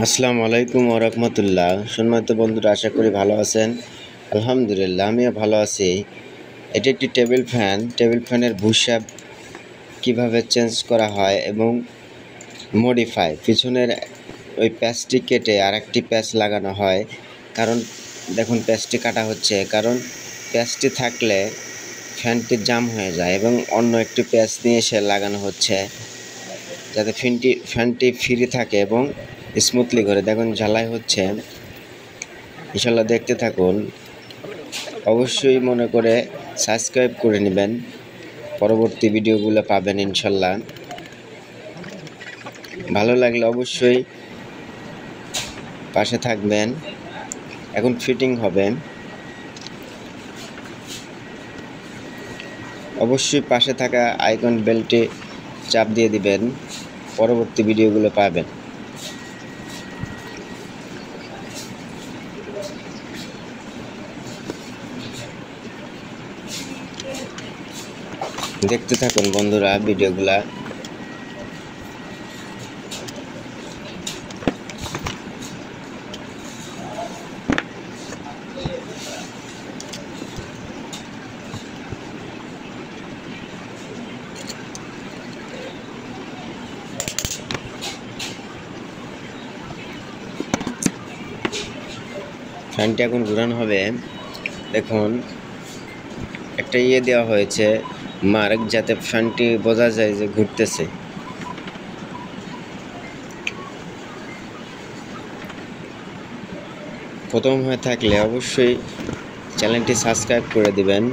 আসসালামু আলাইকুম ওয়া রাহমাতুল্লাহ। সম্মানিত বন্ধুরা, আশা করি ভালো আছেন। আলহামদুলিল্লাহ, আমিও ভালো আছি। এটি একটি টেবিল ফ্যানের বুশাপ কিভাবে চেঞ্জ করা হয় এবং মডিফাই, পিছনের ওই প্যাচটি কেটে আরেকটি প্যাচ লাগানো হয়। কারণ দেখুন, প্যাচটি কাটা হচ্ছে, কারণ প্যাচটি থাকলে ফ্যানটি জাম হয়ে যায় এবং অন্য একটি প্যাচ নিয়ে এসে লাগানো হচ্ছে, যাতে ফ্যানটি ফ্রি থাকে এবং স্মুথলি করে। দেখুন, ঝালাই হচ্ছে। ইনশাল্লাহ দেখতে থাকুন। অবশ্যই মনে করে সাবস্ক্রাইব করে নেবেন, পরবর্তী ভিডিওগুলো পাবেন ইনশাল্লাহ। ভালো লাগলে অবশ্যই পাশে থাকবেন। এখন ফিটিং হবে, অবশ্যই পাশে থাকা আইকন বেলটি চাপ দিয়ে দিবেন, পরবর্তী ভিডিওগুলো পাবেন। দেখতে থাকুন বন্ধুরা ভিডিওগুলা। ফ্যানটি এখন ঘোরানো হবে। দেখুন, একটা দেওয়া হয়েছে মার্ক, যাতে ফ্যানটি বোঝা যায় যে ঘুরতেছে। প্রথম হয়ে থাকলে অবশ্যই চ্যানেলটি সাবস্ক্রাইব করে দিবেন।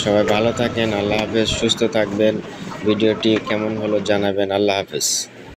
সবাই ভালো থাকেন। আল্লাহ হাফেজ। সুস্থ থাকবেন। ভিডিওটি কেমন হলো জানাবেন। আল্লাহ হাফেজ।